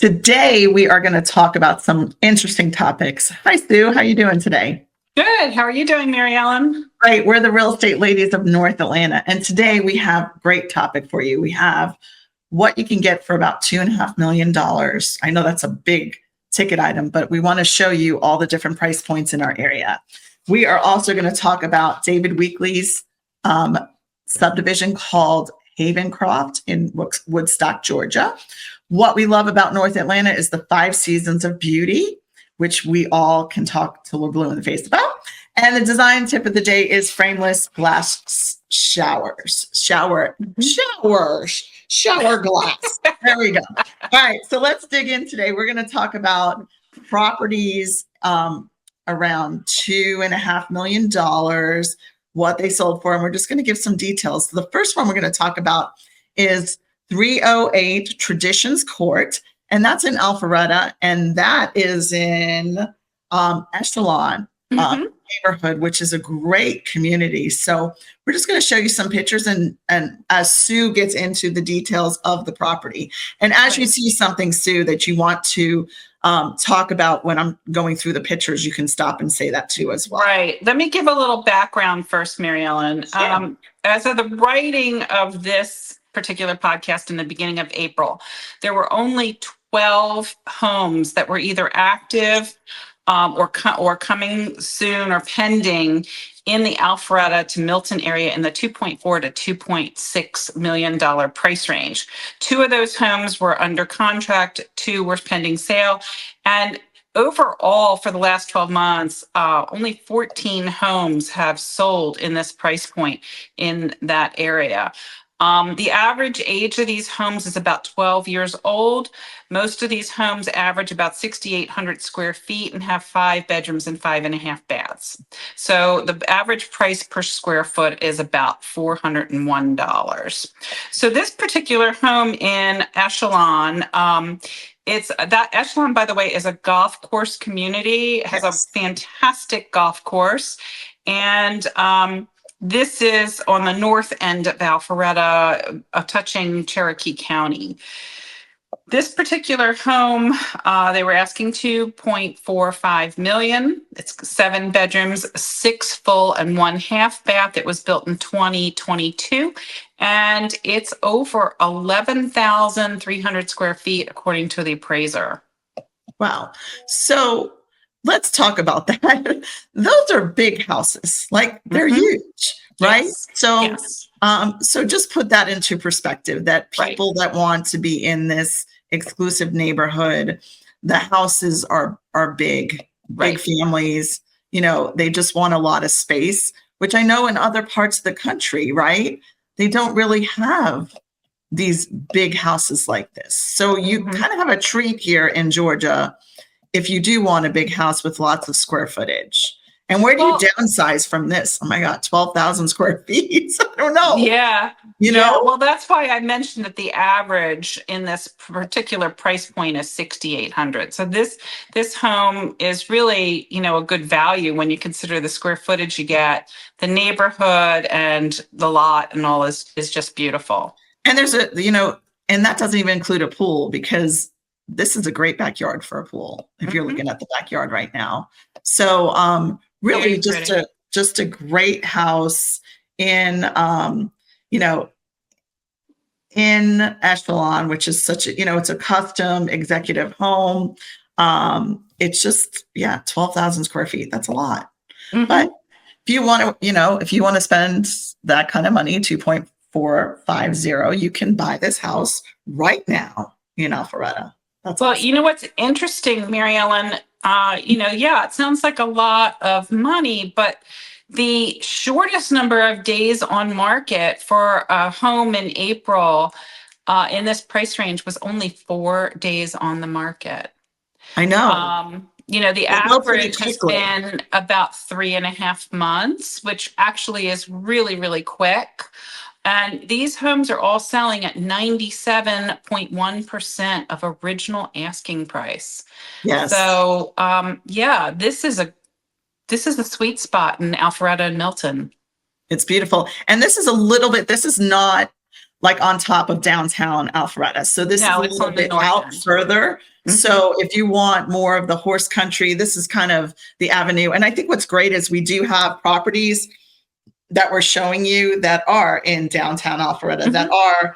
Today, we are going to talk about some interesting topics. Hi, Sue. How you doing today? Good. How are you doing, Mary Ellen? Great. We're the real estate ladies of North Atlanta. And today we have a great topic for you. We have what you can get for about $2.5 million. I know that's a big ticket item, but we want to show you all the different price points in our area. We are also going to talk about David Weekley's subdivision called Havencroft in Woodstock, Georgia. What we love about North Atlanta is the 5 seasons of beauty, which we all can talk till we're blue in the face about. And the design tip of the day is frameless glass showers. Shower glass. There we go. All right, so let's dig in today. We're going to talk about properties around $2.5 million, what they sold for, and we're just going to give some details. So the first one we're going to talk about is 308 Traditions Court, and that's in Alpharetta, and that is in Echelon neighborhood, which is a great community. So we're just going to show you some pictures, and as Sue gets into the details of the property, and as you see something, Sue, that you want to talk about when I'm going through the pictures, you can stop and say that too as well. Right. Let me give a little background first, Mary Ellen. Sure. As of the writing of this particular podcast in the beginning of April, there were only 12 homes that were either active or coming soon or pending in the Alpharetta to Milton area in the $2.4 to $2.6 million price range. 2 of those homes were under contract, 2 were pending sale, and overall, for the last 12 months, only 14 homes have sold in this price point in that area. The average age of these homes is about 12 years old. Most of these homes average about 6,800 square feet and have 5 bedrooms and 5.5 baths. So the average price per square foot is about $401. So this particular home in Echelon, that Echelon, by the way, is a golf course community. It has a fantastic golf course. And this is on the north end of Alpharetta, touching Cherokee County. This particular home, they were asking $2.45 million. It's 7 bedrooms, 6 full and 1 half bath. It was built in 2022, and it's over 11,300 square feet, according to the appraiser. Wow. So let's talk about that. Those are big houses, like they're huge, right? Yes. So, so just put that into perspective, that people that want to be in this exclusive neighborhood, the houses are big families, they just want a lot of space, which I know in other parts of the country, right? They don't really have these big houses like this. So you kind of have a treat here in Georgia if you do want a big house with lots of square footage. And where do you downsize from this? Oh my God, 12,000 square feet. I don't know. Yeah. You know? Well, that's why I mentioned that the average in this particular price point is 6,800. So this home is really, a good value when you consider the square footage you get, the neighborhood and the lot and all is just beautiful. And there's and that doesn't even include a pool, because this is a great backyard for a pool if you're looking at the backyard right now. So really just a great house in in Echelon, which is such a, it's a custom executive home. It's just 12,000 square feet. That's a lot. But if you want to spend that kind of money, 2.450, you can buy this house right now in Alpharetta. That's awesome. What's interesting, Mary Ellen, it sounds like a lot of money, but the shortest number of days on market for a home in April in this price range was only 4 days on the market. I know. The average has been about 3.5 months, which actually is really, really quick. And these homes are all selling at 97.1% of original asking price. Yes. So, this is a sweet spot in Alpharetta and Milton. It's beautiful. And this is not like on top of downtown Alpharetta. So this is No, a it's little on the bit north out end. further. Mhm. So if you want more of the horse country, this is kind of the avenue. And I think what's great is we do have properties that we're showing you that are in downtown Alpharetta, that are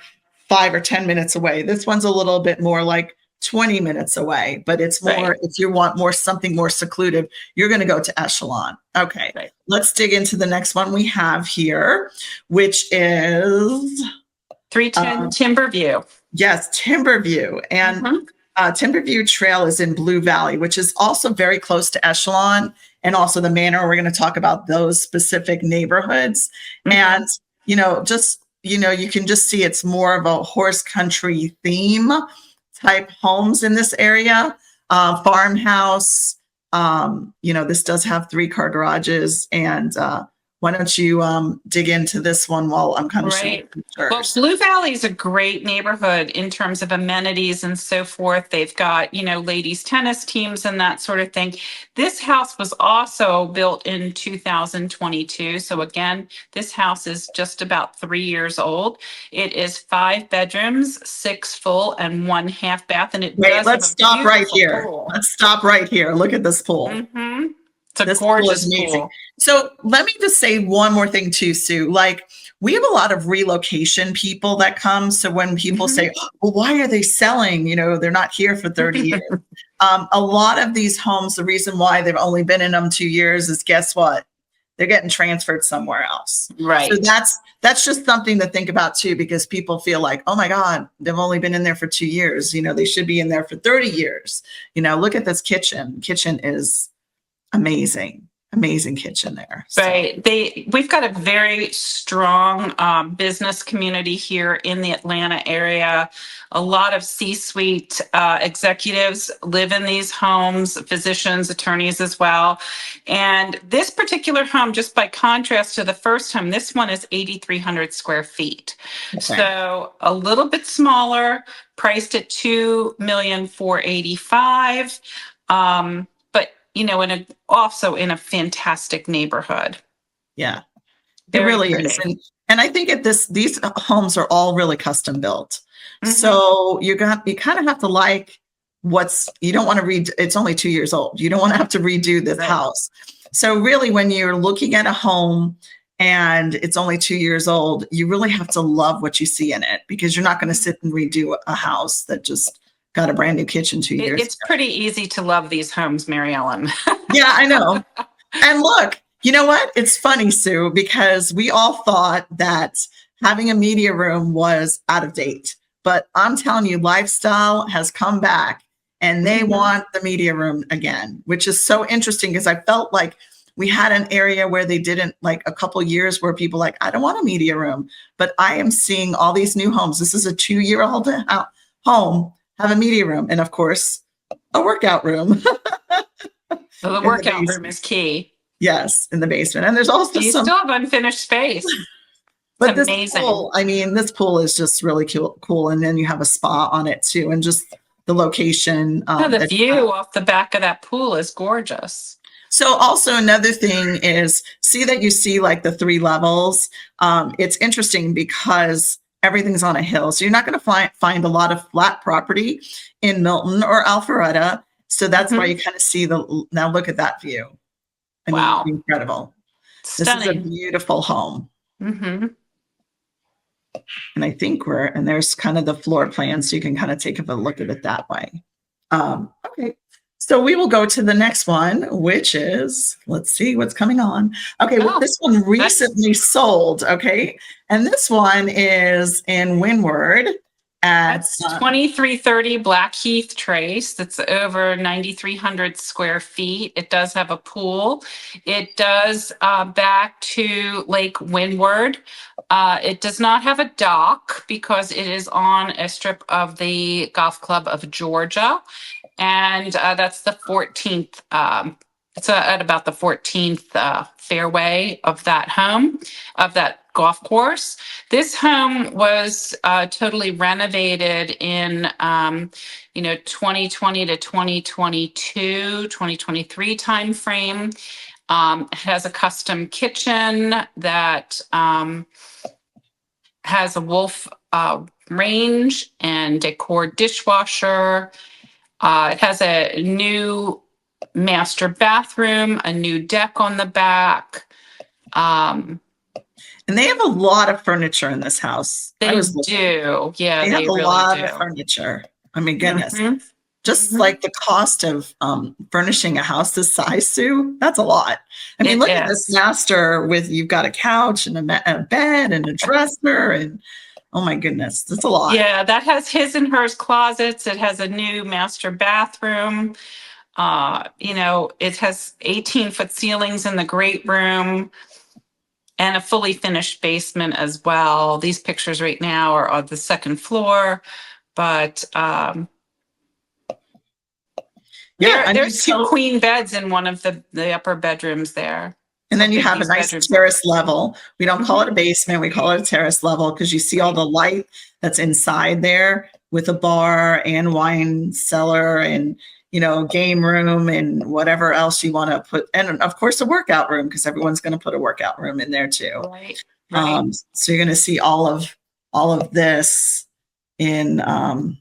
5 or 10 minutes away. This one's a little bit more like 20 minutes away, but it's more, Right. if you want more, something more secluded, you're going to go to Echelon. Okay. Right. Let's dig into the next one we have here, which is 310 Timberview. yes, Timberview. And Mhm. Timberview Trail is in Blue Valley, which is also very close to Echelon and also the Manor. We're going to talk about those specific neighborhoods. Mhm. And, you can just see it's more of a horse country theme type homes in this area. Farmhouse, this does have 3-car garages. And why don't you dig into this one while I'm kind of showing Right. Well, pictures. Blue Valley is a great neighborhood in terms of amenities and so forth. They've got, ladies tennis teams and that sort of thing. This house was also built in 2022. So again, this house is just about 3 years old. It is 5 bedrooms, 6 full and 1 half bath. And it Wait, does let's have a stop right beautiful here. pool. Let's stop right here. Look at this pool. Mhm. It's a This pool gorgeous is amazing. pool. So let me just say one more thing too, Sue. Like, we have a lot of relocation people that come. So when people say, well, why are they selling? They're not here for 30 years. A lot of these homes, the reason why they've only been in them 2 years is, guess what? They're getting transferred somewhere else. Right. So that's just something to think about too, because people feel like, oh my God, they've only been in there for 2 years. They should be in there for 30 years. Look at this kitchen. Kitchen is amazing kitchen there. So. Right. We've got a very strong business community here in the Atlanta area. A lot of C-suite executives live in these homes, physicians, attorneys as well. And this particular home, just by contrast to the first home, this one is 8,300 square feet. Okay. So a little bit smaller, priced at $2,485,000. Also in a fantastic neighborhood. Yeah, Very it really pretty. is. And I think these homes are all really custom built. Mhm. So you kind of have to like you don't want to read. It's only 2 years old. You don't want to have to redo this Right. house. So really, when you're looking at a home and it's only 2 years old, you really have to love what you see in it, because you're not going to sit and redo a house that just got a brand new kitchen 2 years It's pretty easy to love these homes, Mary Ellen. Yeah, I know. And look, you know what? It's funny, Sue, because we all thought that having a media room was out of date. But I'm telling you, lifestyle has come back and they want the media room again, which is so interesting, because I felt like we had an area where they didn't, like a couple years where people like, I don't want a media room. But I am seeing all these new homes. This is a 2-year-old home, have a media room, and of course, a workout room. So the workout room is key. Yes, in the basement. And there's also You still have unfinished space. but It's this amazing. pool, this pool is just really cool. And then you have a spa on it too. And just the location. The view off the back of that pool is gorgeous. So also another thing is, you see like the 3 levels. It's interesting because everything's on a hill. So you're not going to find a lot of flat property in Milton or Alpharetta. So that's why you kind of see now look at that view. Wow. Incredible. Stunning. This is a beautiful home. Mm-hmm. And I think there's kind of the floor plan. So you can kind of take a look at it that way. Okay. So we will go to the next one, which is, let's see what's coming on. Okay. Well, this one recently sold. Okay. And this one is in Windward. That's 2330 Blackheath Trace. That's over 9,300 square feet. It does have a pool. It does back to Lake Windward. It does not have a dock because it is on a strip of the Golf Club of Georgia. And that's the 14th. It's at about the 14th fairway of that golf course. This home was totally renovated in 2020 to 2022, 2023 timeframe. It has a custom kitchen that has a Wolf range and decor dishwasher. It has a new master bathroom, a new deck on the back. And they have a lot of furniture in this house. They do. Yeah, They have a really lot do. of furniture. I mean, goodness. Mhm. Just like the cost of furnishing a house this size, Sue, that's a lot. I mean, look at this master with, you've got a couch and a bed and a dresser and, oh my goodness, that's a lot. Yeah, that has his and hers closets. It has a new master bathroom. It has 18-foot ceilings in the great room and a fully finished basement as well. These pictures right now are on the second floor, but there's two queen beds in one of the upper bedrooms there. And then you have a nice terrace level. We don't call it a basement. We call it a terrace level because you see all the light that's inside there with a bar and wine cellar and, game room and whatever else you want to put. And of course, a workout room because everyone's going to put a workout room in there too. Right. So you're going to see all of this in the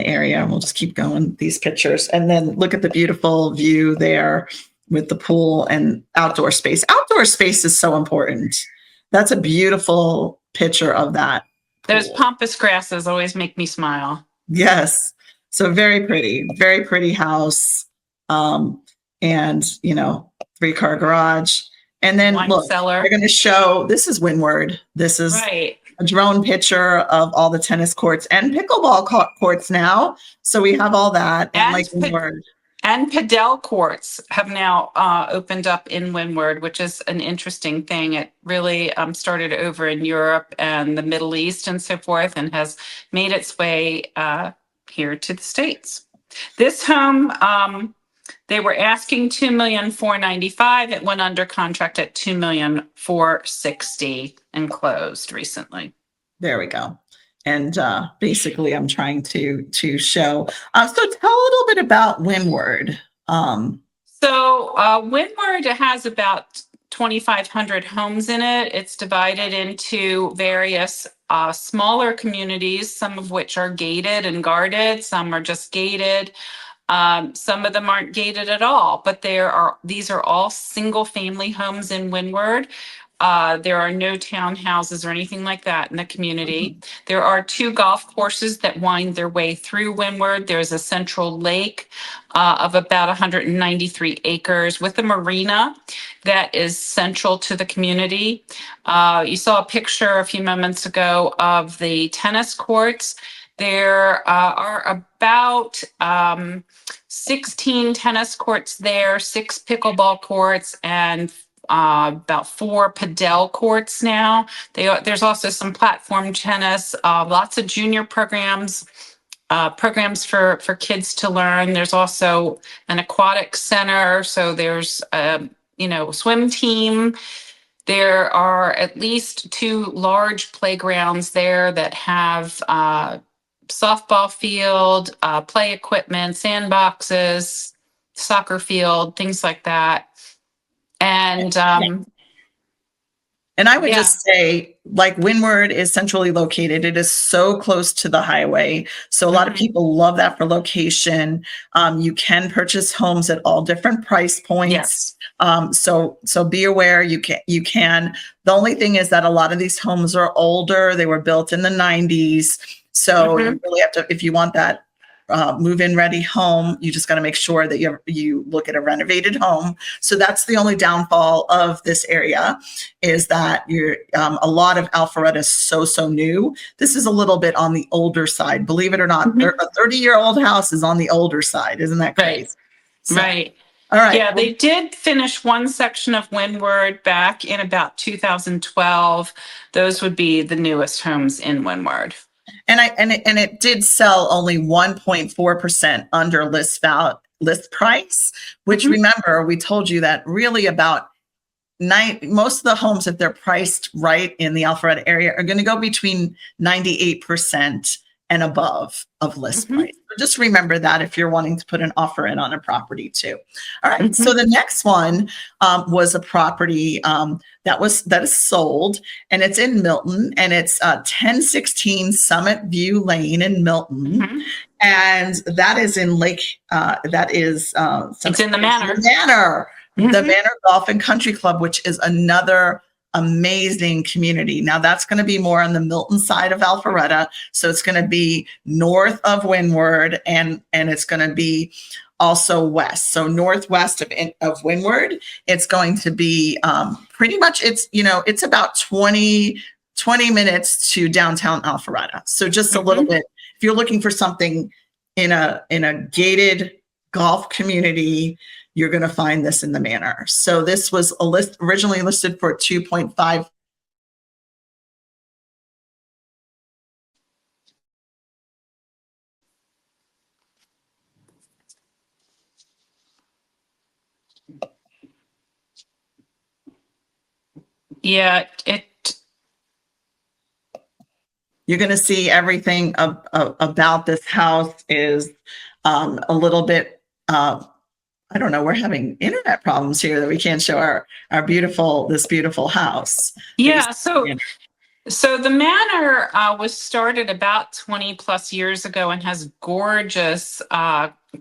area. We'll just keep going these pictures. And then look at the beautiful view there with the pool and outdoor space. Outdoor space is so important. That's a beautiful picture of that pool. Those pampas grasses always make me smile. Yes. So very pretty house. And, 3-car garage. And then wine look, cellar. They're going to show, this is Windward. This is a drone picture of all the tennis courts and pickleball courts now. So we have all that. And Windward. And padel courts have now opened up in Windward, which is an interesting thing. It really started over in Europe and the Middle East and so forth, and has made its way here to the States. This home, they were asking $2,495,000. It went under contract at $2,460,000 and closed recently. There we go. And basically, I'm trying to show. So tell a little bit about Windward. Windward has about 2,500 homes in it. It's divided into various smaller communities, some of which are gated and guarded. Some are just gated. Some of them aren't gated at all. But these are all single-family homes in Windward. There are no townhouses or anything like that in the community. Mm-hmm. There are 2 golf courses that wind their way through Windward. There's a central lake of about 193 acres with a marina that is central to the community. You saw a picture a few moments ago of the tennis courts. There are about 16 tennis courts there, 6 pickleball courts, and about 4 padel courts now. There's also some platform tennis, lots of junior programs for kids to learn. There's also an aquatic center. So there's swim team. There are at least 2 large playgrounds there that have softball field, play equipment, sandboxes, soccer field, things like that. And I would just say, Windward is centrally located. It is so close to the highway. So a lot of people love that for location. You can purchase homes at all different price points. Yes. So be aware you can. The only thing is that a lot of these homes are older. They were built in the 90s. So you really have to, if you want that move-in ready home, you just got to make sure that you look at a renovated home. So that's the only downfall of this area, is that a lot of Alpharetta is so new. This is a little bit on the older side, believe it or not. A 30-year-old house is on the older side. Isn't that crazy? Right. So, right. All right. Yeah, they did finish one section of Windward back in about 2012. Those would be the newest homes in Windward. And it did sell only 1.4% under list price, which remember, we told you that really about most of the homes, if they're priced right in the Alpharetta area, are going to go between 98% and above of list price. So just remember that if you're wanting to put an offer in on a property too. All right. Mm-hmm. So the next one was a property that is sold, and it's in Milton, and it's 1016 Summit View Lane in Milton. Mm-hmm. And that is in Lake, It's in the Manor. The Manor Golf and Country Club, which is another amazing community. Now that's going to be more on the Milton side of Alpharetta. So it's going to be north of Windward, and it's going to be also west. So northwest of Windward, it's going to be pretty much, it's about 20 minutes to downtown Alpharetta. So just a little bit, if you're looking for something in a gated golf community, you're going to find this in the Manor. So this was originally listed for 2.5. Yeah, You're going to see everything about this house is a little bit, I don't know, we're having internet problems here that we can't show this beautiful house. Yeah, so the Manor was started about 20 plus years ago and has gorgeous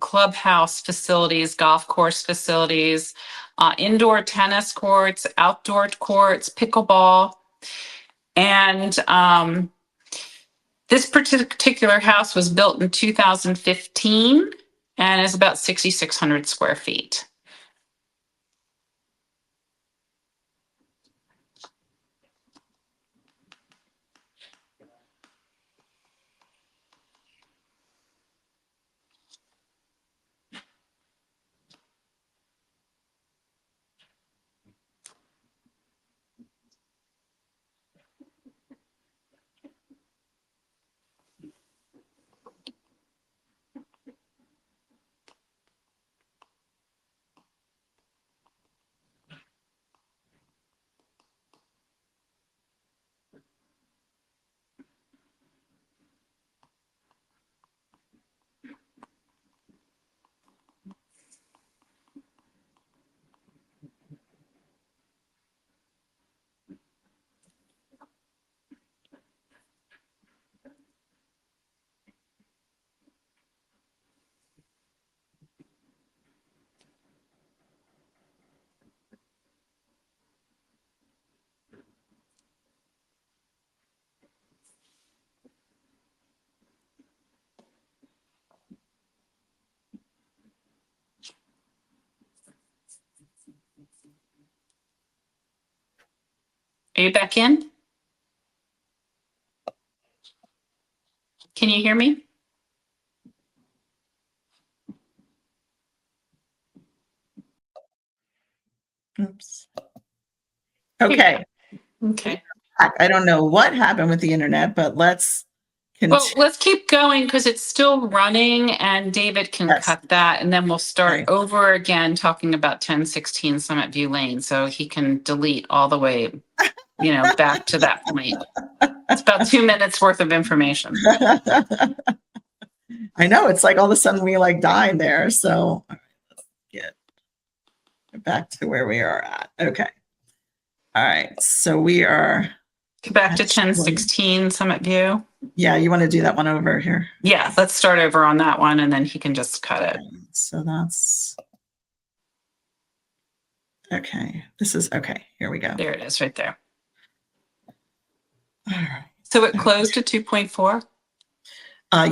clubhouse facilities, golf course facilities, indoor tennis courts, outdoor courts, pickleball. And this particular house was built in 2015 and is about 6,600 square feet. Are you back in? Can you hear me? Oops. Okay. Okay. I don't know what happened with the internet, but let's continue. Well, let's keep going because it's still running, and David can cut that, and then we'll start over again talking about 1016 Summit View Lane, so he can delete all the way, back to that point. It's about 2 minutes worth of information. I know, it's like all of a sudden we died there. So let's get back to where we are at. Okay. All right. So we are back to 1016 Summit View. Yeah, you want to do that one over here? Yeah, let's start over on that one, and then he can just cut it. So that's okay. This is okay. Here we go. There it is, right there. All right. So it closed at 2.4.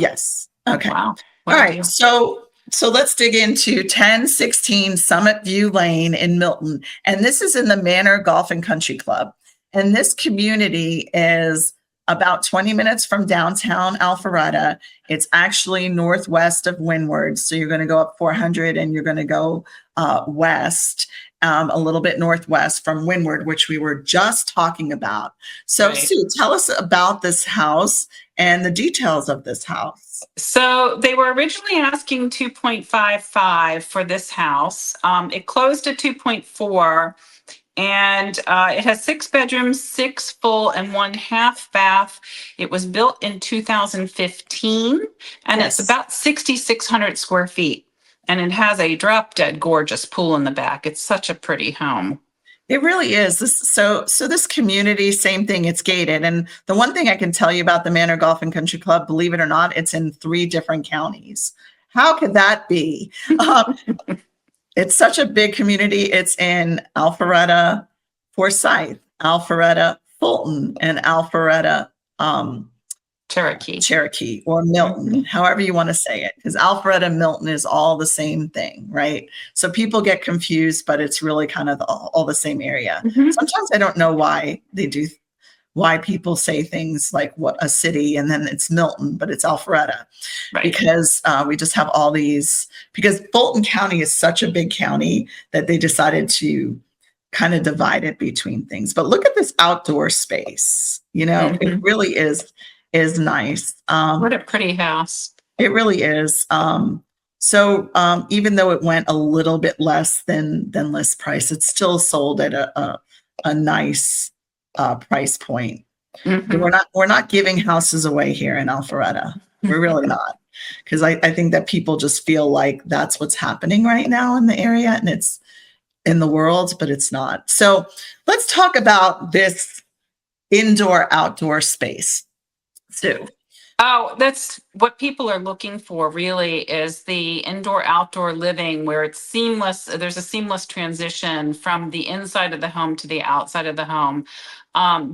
Yes. Okay. Wow. All right. So let's dig into 1016 Summit View Lane in Milton, and this is in the Manor Golf and Country Club. And this community is about 20 minutes from downtown Alpharetta. It's actually northwest of Windward. So you're going to go up 400 and you're going to go west, a little bit northwest from Windward, which we were just talking about. So Sue, tell us about this house and the details of this house. So they were originally asking 2.55 for this house. It closed at 2.4. And it has 6 bedrooms, 6 full and 1 half bath. It was built in 2015, and it's Yes. about 6,600 square feet. And it has a drop dead gorgeous pool in the back. It's such a pretty home. It really is. So this community, same thing, it's gated. And the one thing I can tell you about the Manor Golf and Country Club, believe it or not, it's in 3 different counties. How could that be? It's such a big community. It's in Alpharetta, Forsyth, Alpharetta, Fulton, and Alpharetta, Cherokee or Milton, however you want to say it, because Alpharetta Milton is all the same thing, right? So people get confused, but it's really kind of all the same area. Sometimes I don't know why people say things like what a city and then it's Milton, but it's Alpharetta, because we just have all these, because Fulton County is such a big county that they decided to kind of divide it between things. But look at this outdoor space, it really is nice. What a pretty house. It really is. So even though it went a little bit less than list price, it's still sold at a nice price point. We're not giving houses away here in Alpharetta. We're really not, because I think that people just feel like that's what's happening right now in the area and it's in the world, but it's not. So let's talk about this indoor-outdoor space. Sue. Oh, that's what people are looking for, really, is the indoor-outdoor living where it's seamless. There's a seamless transition from the inside of the home to the outside of the home.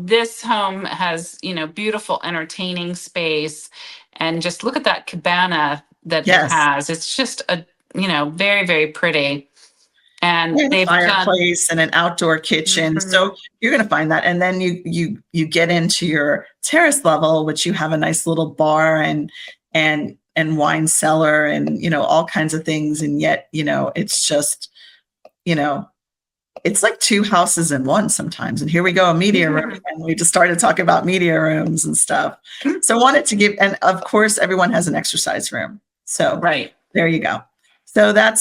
This home has, beautiful entertaining space, and just look at that cabana that it has. It's just very, very pretty. And they've got a fireplace and an outdoor kitchen. So you're going to find that. And then you get into your terrace level, which you have a nice little bar and wine cellar and, all kinds of things. And yet, it's just, it's like 2 houses in one sometimes. And here we go, a media room. And we just started talking about media rooms and stuff. So I wanted to give, and of course, everyone has an exercise room. So there you go. So that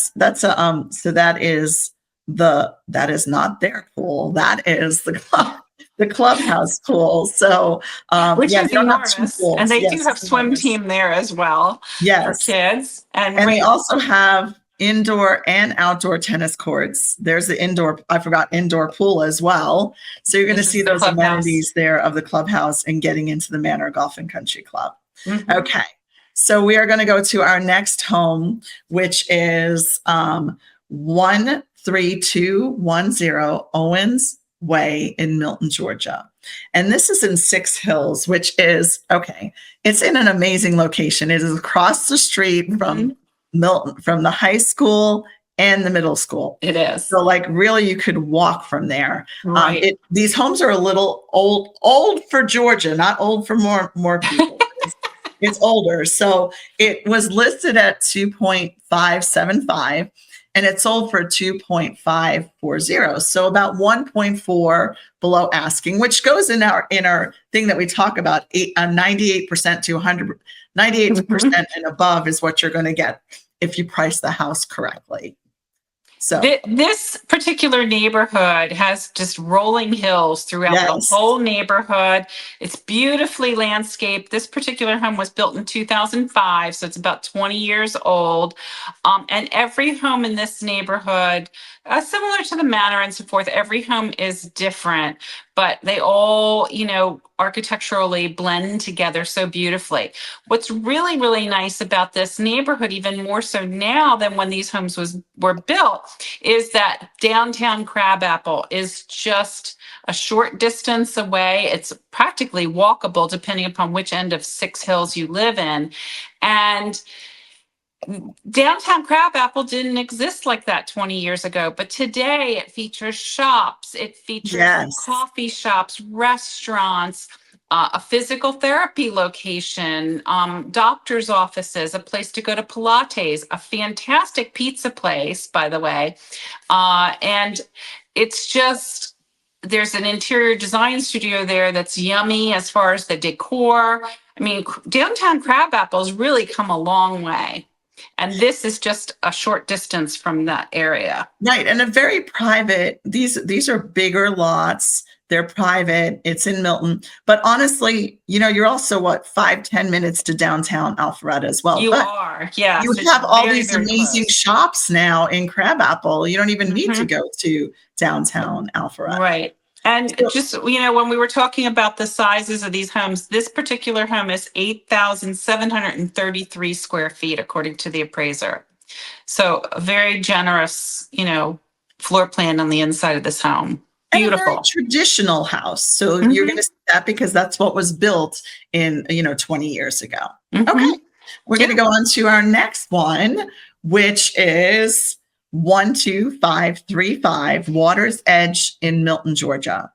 is not their pool. That is the clubhouse pool. So which is enormous. And they do have swim team there as well. For kids. And they also have indoor and outdoor tennis courts. There's the indoor pool as well. So you're going to see those amenities there of the clubhouse and getting into the Manor Golf and Country Club. Okay. So we are going to go to our next home, which is 13210 Owens Way in Milton, Georgia. And this is in 6 Hills, which is, it's in an amazing location. It is across the street from Milton, from the high school and the middle school. It is. So really you could walk from there. These homes are a little old for Georgia, not old for more people. It's older. So it was listed at 2.575 and it sold for 2.540. So about 1.4 below asking, which goes in our thing that we talk about, 98% to 98% and above is what you're going to get if you price the house correctly. So this particular neighborhood has just rolling hills throughout the whole neighborhood. It's beautifully landscaped. This particular home was built in 2005, so it's about 20 years old. And every home in this neighborhood, similar to the Manor and so forth, every home is different, but they all, architecturally blend together so beautifully. What's really, really nice about this neighborhood, even more so now than when these homes were built, is that downtown Crabapple is just a short distance away. It's practically walkable depending upon which end of 6 Hills you live in. And downtown Crabapple didn't exist like that 20 years ago, but today it features shops, it features coffee shops, restaurants, a physical therapy location, doctor's offices, a place to go to Pilates, a fantastic pizza place, by the way. And it's just, there's an interior design studio there that's yummy as far as the decor. I mean, downtown Crabapple has really come a long way. And this is just a short distance from that area. Right. And a very private, these are bigger lots. They're private. It's in Milton. But honestly, you're also 5-10 minutes to downtown Alpharetta as well. You but are, yes. you have all these amazing shops now in Crabapple. You don't even need to go to downtown Alpharetta. Right. And just, when we were talking about the sizes of these homes, this particular home is 8,733 square feet, according to the appraiser. So a very generous, floor plan on the inside of this home. Beautiful. And a very traditional house. So you're going to see that because that's what was built in, 20 years ago. Okay. We're going to go on to our next one, which is 12535 Waters Edge in Milton, Georgia.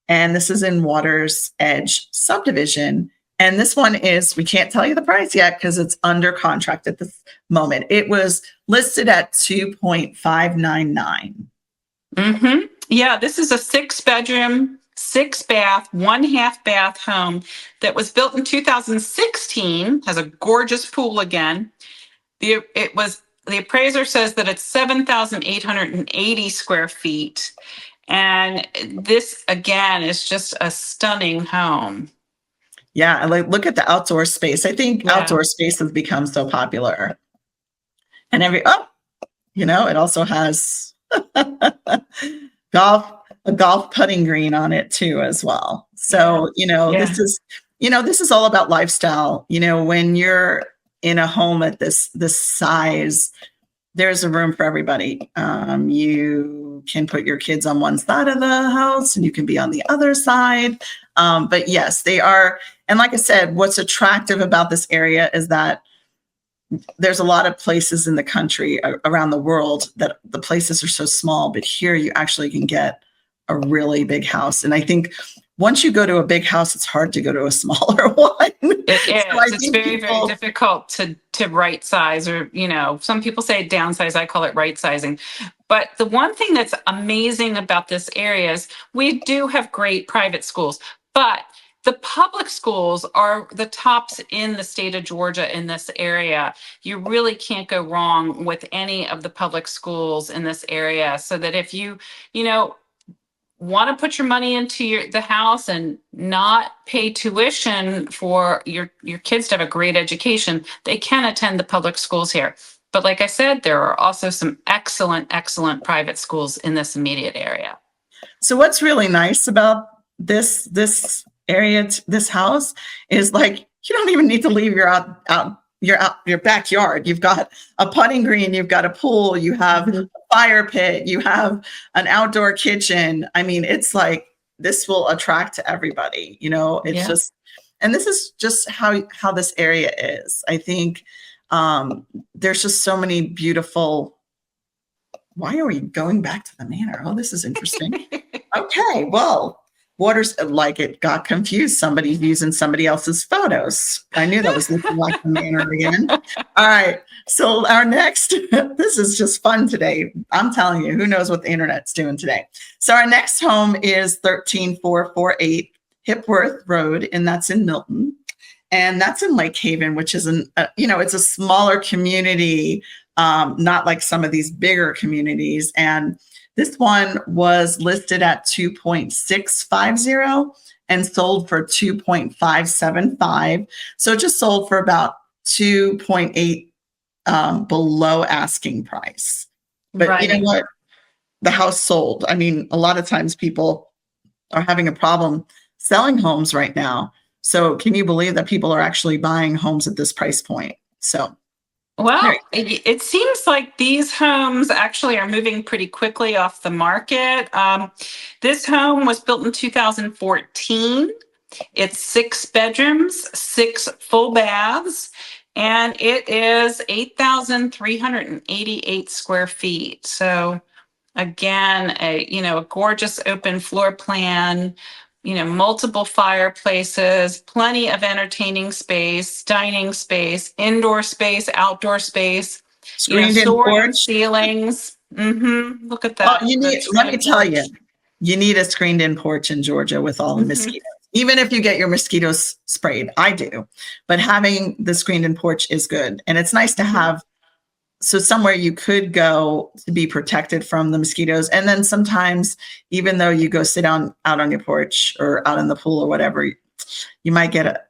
And this is in Waters Edge Subdivision. And this one we can't tell you the price yet because it's under contract at this moment. It was listed at 2.599. Yeah, this is a 6-bedroom, 6-bath, 1/2 bath home that was built in 2016, has a gorgeous pool again. The appraiser says that it's 7,880 square feet. And this, again, is just a stunning home. Yeah, look at the outdoor space. I think outdoor space has become so popular. And it also has a golf putting green on it too as well. So, this is all about lifestyle. When you're in a home at this size, there's a room for everybody. You can put your kids on one side of the house and you can be on the other side. But yes, they are. And like I said, what's attractive about this area is that there's a lot of places in the country around the world that the places are so small, but here you actually can get a really big house. And I think once you go to a big house, it's hard to go to a smaller one. It is. So it's very, very difficult to right size, or, some people say downsize. I call it right sizing. But the one thing that's amazing about this area is we do have great private schools, but the public schools are the tops in the state of Georgia in this area. You really can't go wrong with any of the public schools in this area. So that if you, want to put your money into the house and not pay tuition for your kids to have a great education, they can attend the public schools here. But like I said, there are also some excellent, excellent private schools in this immediate area. So what's really nice about this area, this house, is you don't even need to leave your backyard. You've got a putting green, you've got a pool, you have a fire pit, you have an outdoor kitchen. I mean, it's this will attract everybody, it's just, and this is just how this area is. I think there's just so many beautiful. Why are we going back to the manor? Oh, this is interesting. Okay, well, Waters, it got confused. Somebody's using somebody else's photos. I knew that was looking like the manor again. All right. So our next, this is just fun today. I'm telling you, who knows what the internet's doing today. So our next home is 13448 Hipworth Road, and that's in Milton. And that's in Lake Haven, which is it's a smaller community, not like some of these bigger communities. And this one was listed at 2.650 and sold for 2.575. So it just sold for about 2.8 below asking price. But You know what? The house sold. I mean, a lot of times people are having a problem selling homes right now. So can you believe that people are actually buying homes at this price point? So. Well, it seems like these homes actually are moving pretty quickly off the market. This home was built in 2014. It's 6 bedrooms, 6 full baths, and it is 8,388 square feet. So again, a gorgeous open floor plan, multiple fireplaces, plenty of entertaining space, dining space, indoor space, outdoor space, screened-in porch, ceilings. Look at that. Well, let me tell you, you need a screened-in porch in Georgia with all the mosquitoes. Even if you get your mosquitoes sprayed, I do. But having the screened-in porch is good. And it's nice to have so somewhere you could go to be protected from the mosquitoes. And then sometimes, even though you go sit down out on your porch or out in the pool or whatever, you might get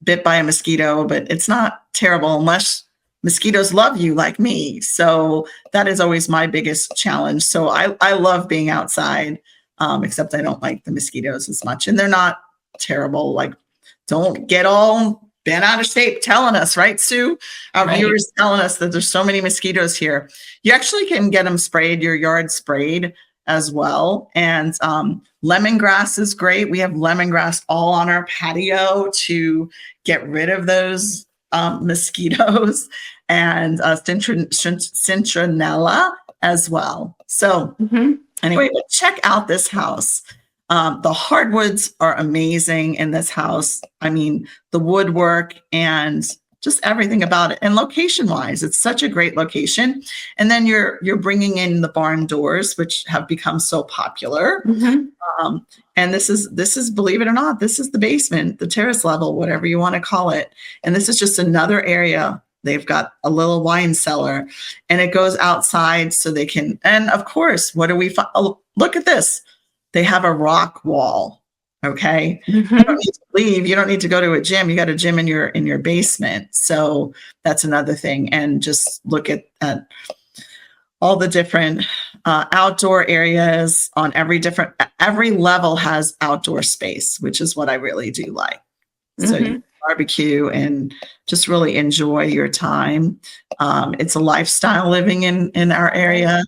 bit by a mosquito, but it's not terrible unless mosquitoes love you like me. So that is always my biggest challenge. So I love being outside, except I don't like the mosquitoes as much. And they're not terrible. Like, don't get all bent out of shape telling us, right, Sue? Our viewers telling us that there's so many mosquitoes here. You actually can get them sprayed, your yard sprayed as well. And lemongrass is great. We have lemongrass all on our patio to get rid of those mosquitoes, and citronella as well. So anyway, but check out this house. The hardwoods are amazing in this house. I mean, the woodwork and just everything about it. And location wise, it's such a great location. And then you're bringing in the barn doors, which have become so popular. And this is, believe it or not, this is the basement, the terrace level, whatever you want to call it. And this is just another area. They've got a little wine cellar, and it goes outside so they can. And of course, what do we find? Oh, look at this. They have a rock wall. Okay. You don't need to leave. You don't need to go to a gym. You got a gym in your basement. So that's another thing. And just look at all the different outdoor areas on every level has outdoor space, which is what I really do like. So you can barbecue and just really enjoy your time. It's a lifestyle living in our area.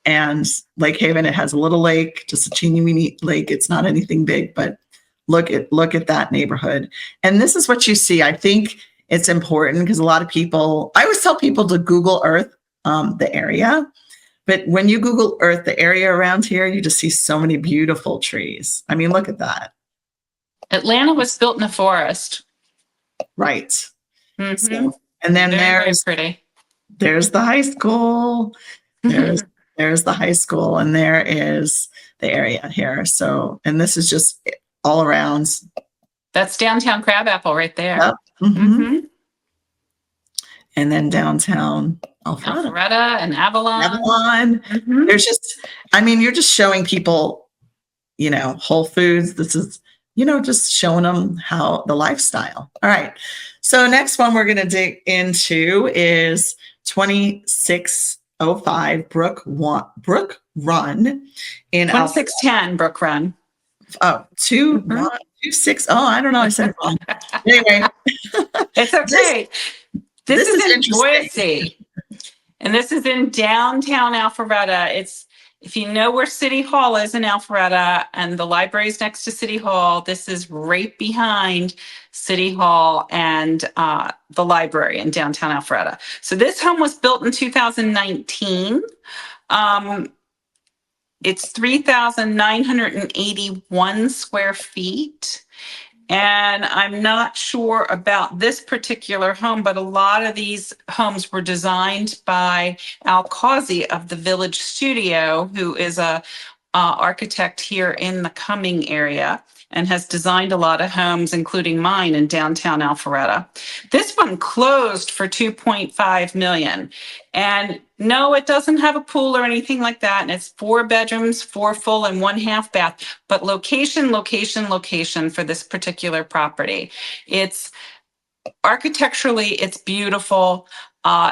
And Lake Haven, it has a little lake, just a teeny weeny lake. It's not anything big, but look at that neighborhood. And this is what you see. I think it's important because a lot of people, I always tell people to Google Earth the area. But when you Google Earth the area around here, you just see so many beautiful trees. I mean, look at that. Atlanta was built in a forest. Right. So, and then very pretty. There's the high school. There's the high school, and there is the area here. So, and this is just all around. That's downtown Crabapple right there. Yep. And then downtown Alpharetta and Avalon. There's just, I mean, you're just showing people, Whole Foods. This is, just showing them how the lifestyle. All right. So next one we're going to dig into is 2605 Brook Run in 2610 Brook Run. Oh, 226. Oh, I don't know. I said it wrong. Anyway, it's okay. This is in interesting. Boise, and this is in downtown Alpharetta. If you know where City Hall is in Alpharetta and the library is next to City Hall, this is right behind City Hall and the library in downtown Alpharetta. So this home was built in 2019. It's 3,981 square feet. And I'm not sure about this particular home, but a lot of these homes were designed by Al Causey of the Village Studio, who is a architect here in the Cumming area and has designed a lot of homes, including mine in downtown Alpharetta. This one closed for $2.5 million. And no, it doesn't have a pool or anything like that. And it's 4 bedrooms, 4 full and 1 half bath, but location for this particular property. It's architecturally, it's beautiful.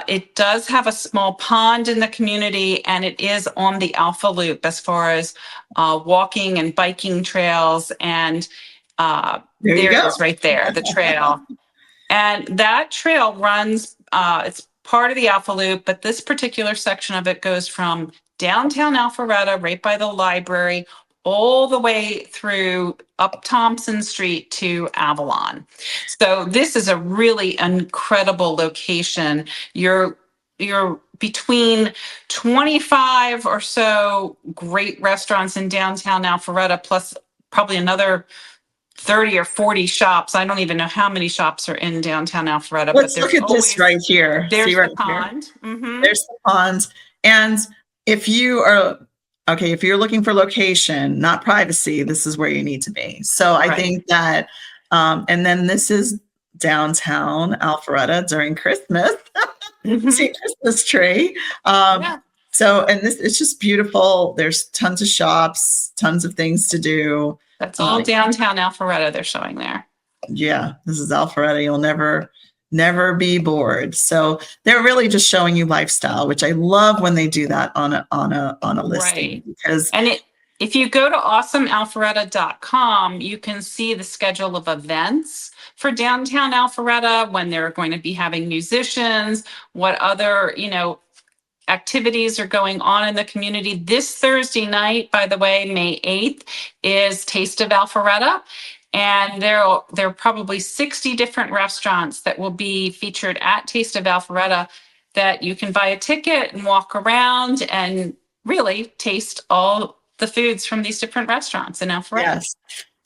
It does have a small pond in the community, and it is on the Alpha Loop as far as walking and biking trails. And there it is right there, the trail. And that trail runs, it's part of the Alpha Loop, but this particular section of it goes from downtown Alpharetta, right by the library, all the way through up Thompson Street to Avalon. So this is a really incredible location. You're between 25 or so great restaurants in downtown Alpharetta, plus probably another 30 or 40 shops. I don't even know how many shops are in downtown Alpharetta. Let's look at this right here. There's the pond. There's the pond. And if you're looking for location, not privacy, this is where you need to be. So I think that, and then this is downtown Alpharetta during Christmas. see a Christmas tree. Yeah, So, and this, it's just beautiful. There's tons of shops, tons of things to do. that's all downtown Alpharetta they're showing there. Yeah, this is Alpharetta. You'll never be bored. So they're really just showing you lifestyle, which I love when they do that on a listing. Right. Because If you go to awesomealpharetta.com, you can see the schedule of events for downtown Alpharetta, when they're going to be having musicians, what other, activities are going on in the community. This Thursday night, by the way, May 8th, is Taste of Alpharetta. And there are probably 60 different restaurants that will be featured at Taste of Alpharetta, that you can buy a ticket and walk around and really taste all the foods from these different restaurants in Alpharetta. yes.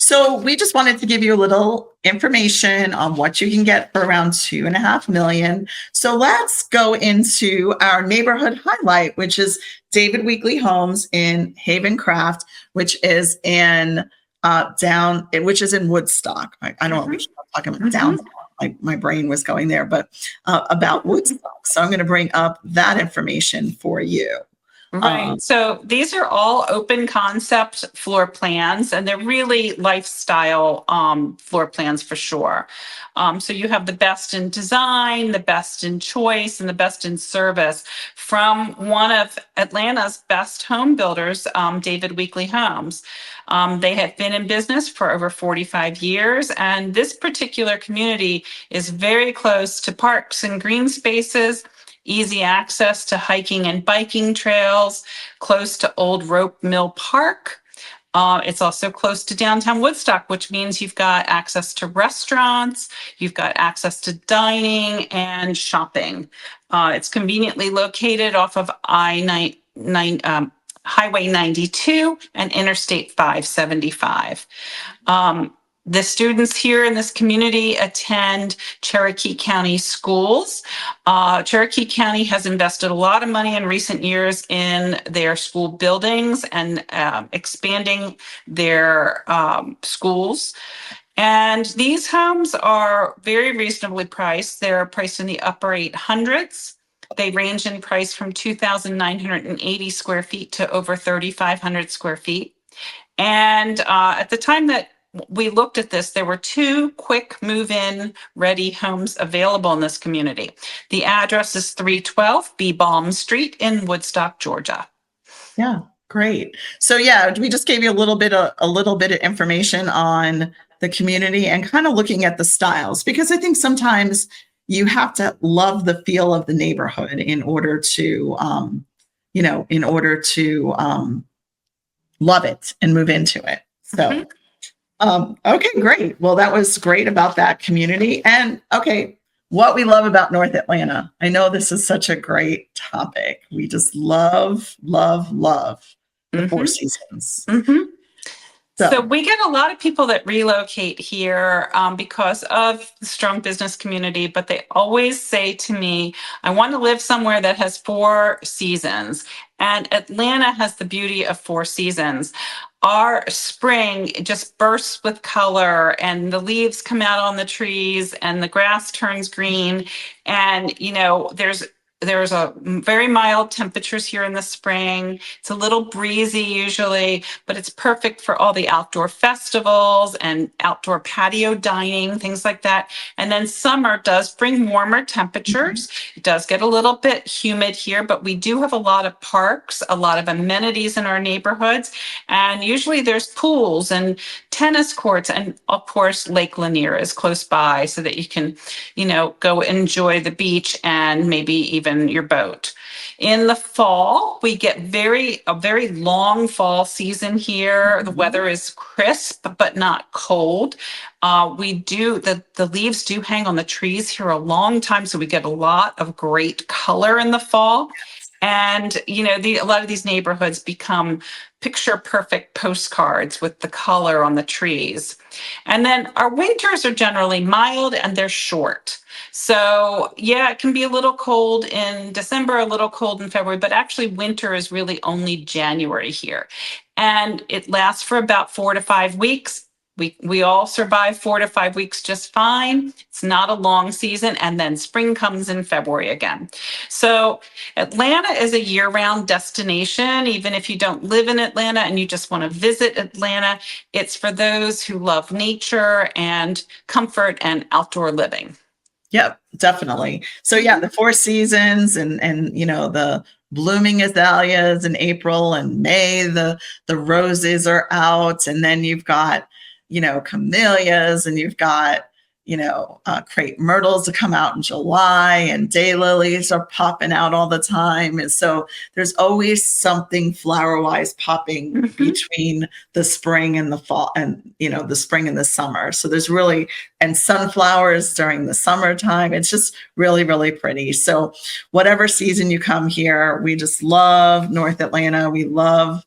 So we just wanted to give you a little information on what you can get for around 2.5 million. So let's go into our neighborhood highlight, which is David Weekley Homes in Havencroft, which is in which is in Woodstock. I don't know if I'm talking about downtown. My brain was going there, but about Woodstock. So I'm going to bring up that information for you. Right. So these are all open concept floor plans, and they're really lifestyle floor plans for sure. So you have the best in design, the best in choice, and the best in service from one of Atlanta's best home builders, David Weekley Homes. They have been in business for over 45 years, and this particular community is very close to parks and green spaces, easy access to hiking and biking trails, close to Old Rope Mill Park. It's also close to downtown Woodstock, which means you've got access to restaurants, you've got access to dining and shopping. It's conveniently located off of Highway 92 and Interstate 575. The students here in this community attend Cherokee County schools. Cherokee County has invested a lot of money in recent years in their school buildings and expanding their schools. And these homes are very reasonably priced. They're priced in the upper 800s. They range in price from 2,980 square feet to over 3,500 square feet. And at the time that we looked at this, there were 2 quick move-in ready homes available in this community. The address is 312 B Balm Street in Woodstock, Georgia. Yeah, great. So yeah, we just gave you a little bit of information on the community and kind of looking at the styles, because I think sometimes you have to love the feel of the neighborhood in order to love it and move into it. So okay, great. Well, that was great about that community. And okay, what we love about North Atlanta. I know this is such a great topic. We just love the Four Seasons. So we get a lot of people that relocate here because of the strong business community, but they always say to me, I want to live somewhere that has 4 seasons. And Atlanta has the beauty of 4 seasons. Our spring just bursts with color, and the leaves come out on the trees and the grass turns green. And, there's a very mild temperatures here in the spring. It's a little breezy usually, but it's perfect for all the outdoor festivals and outdoor patio dining, things like that. And then summer does bring warmer temperatures. It does get a little bit humid here, but we do have a lot of parks, a lot of amenities in our neighborhoods. And usually there's pools and tennis courts, and of course Lake Lanier is close by so that you can, go enjoy the beach and maybe even your boat. In the fall, we get a very long fall season here. The weather is crisp, but not cold. The leaves do hang on the trees here a long time, so we get a lot of great color in the fall. And, a lot of these neighborhoods become picture perfect postcards with the color on the trees. And then our winters are generally mild and they're short. So yeah, it can be a little cold in December, a little cold in February, but actually winter is really only January here. And it lasts for about 4 to 5 weeks. We all survive 4 to 5 weeks just fine. It's not a long season, and then spring comes in February again. So Atlanta is a year-round destination. Even if you don't live in Atlanta and you just want to visit Atlanta, it's for those who love nature and comfort and outdoor living. Yep, definitely. So yeah, the four seasons and the blooming azaleas in April and May, the roses are out, and then you've got camellias, and you've got crepe myrtles to come out in July, and daylilies are popping out all the time. And so there's always something flower wise popping between the spring and the fall, and the spring and the summer. So there's really, and sunflowers during the summertime. It's just really, really pretty. So whatever season you come here, we just love North Atlanta. We love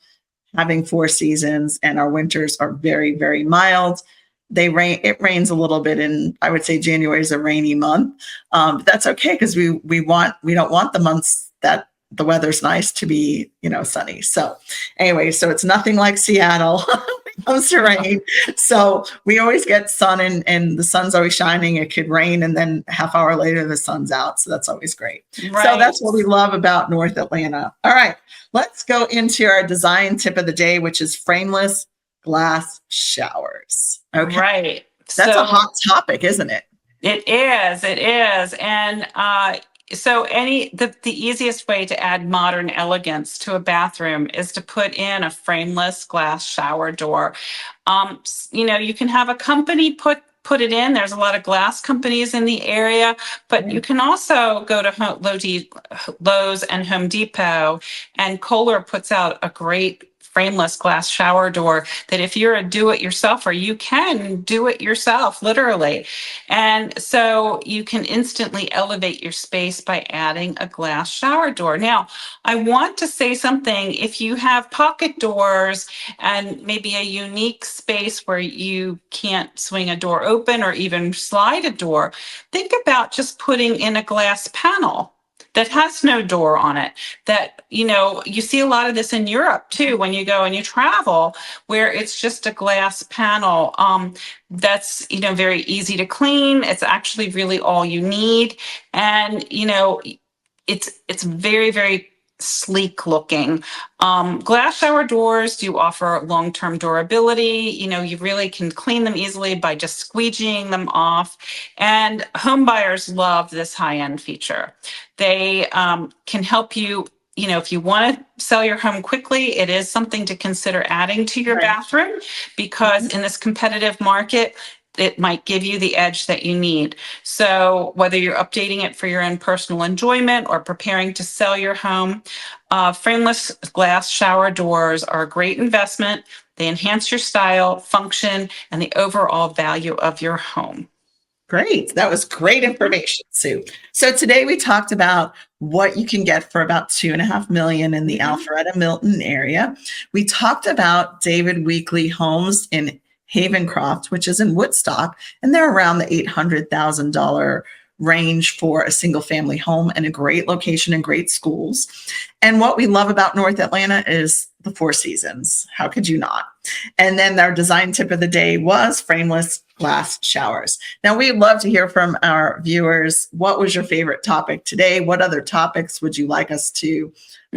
having four seasons, and our winters are very, very mild. It rains a little bit, and I would say January is a rainy month. But that's okay, because we don't want the months that the weather's nice to be, sunny. So anyway, so it's nothing like Seattle when it comes to rain. So we always get sun, and the sun's always shining. It could rain, and then a half hour later the sun's out. So that's always great. Right. So that's what we love about North Atlanta. All right, let's go into our design tip of the day, which is frameless glass showers. Okay. Right. That's a hot topic, isn't it? It is. It is. And so the easiest way to add modern elegance to a bathroom is to put in a frameless glass shower door. You can have a company put it in. There's a lot of glass companies in the area, but you can also go to Lowe's and Home Depot, and Kohler puts out a great frameless glass shower door that if you're a do-it-yourselfer, you can do it yourself, literally. And so you can instantly elevate your space by adding a glass shower door. Now, I want to say something. If you have pocket doors and maybe a unique space where you can't swing a door open or even slide a door, think about just putting in a glass panel that has no door on it. That, you see a lot of this in Europe too, when you go and you travel, where it's just a glass panel. That's, very easy to clean. It's actually really all you need. And, it's very, very sleek looking. Glass shower doors do offer long-term durability. You really can clean them easily by just squeegeeing them off. And home buyers love this high-end feature. They can help you, if you want to sell your home quickly, it is something to consider adding to your bathroom, because in this competitive market, it might give you the edge that you need. So whether you're updating it for your own personal enjoyment or preparing to sell your home, frameless glass shower doors are a great investment. They enhance your style, function, and the overall value of your home. Great. That was great information, Sue. So today we talked about what you can get for about $2.5 million in the Alpharetta Milton area. We talked about David Weekley Homes in Havencroft, which is in Woodstock, and they're around the $800,000 range for a single family home, and a great location and great schools. And what we love about North Atlanta is the four seasons. How could you not? And then our design tip of the day was frameless glass showers. Now, we'd love to hear from our viewers. What was your favorite topic today? What other topics would you like us to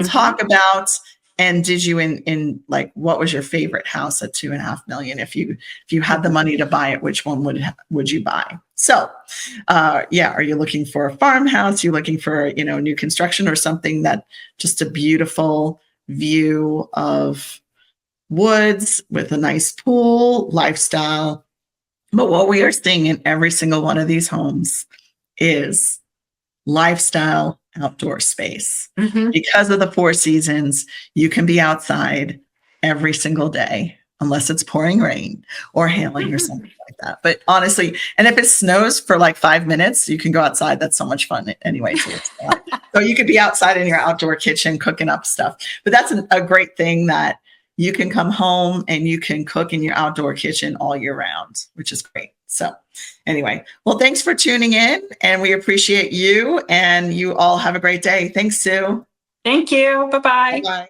talk about? And did you what was your favorite house at $2.5 million? If you had the money to buy it, which one would you buy? So, are you looking for a farmhouse? You looking for new construction, or something that just a beautiful view of woods with a nice pool, lifestyle? But what we are seeing in every single one of these homes is lifestyle outdoor space. Because of the four seasons, you can be outside every single day, unless it's pouring rain or hailing or something like that. But honestly, and if it snows for like 5 minutes, you can go outside. That's so much fun anyway. So you could be outside in your outdoor kitchen cooking up stuff. But that's a great thing, that you can come home and you can cook in your outdoor kitchen all year round, which is great. So anyway, well, thanks for tuning in, and we appreciate you, and you all have a great day. Thanks, Sue. Thank you. Bye-bye. Bye-bye.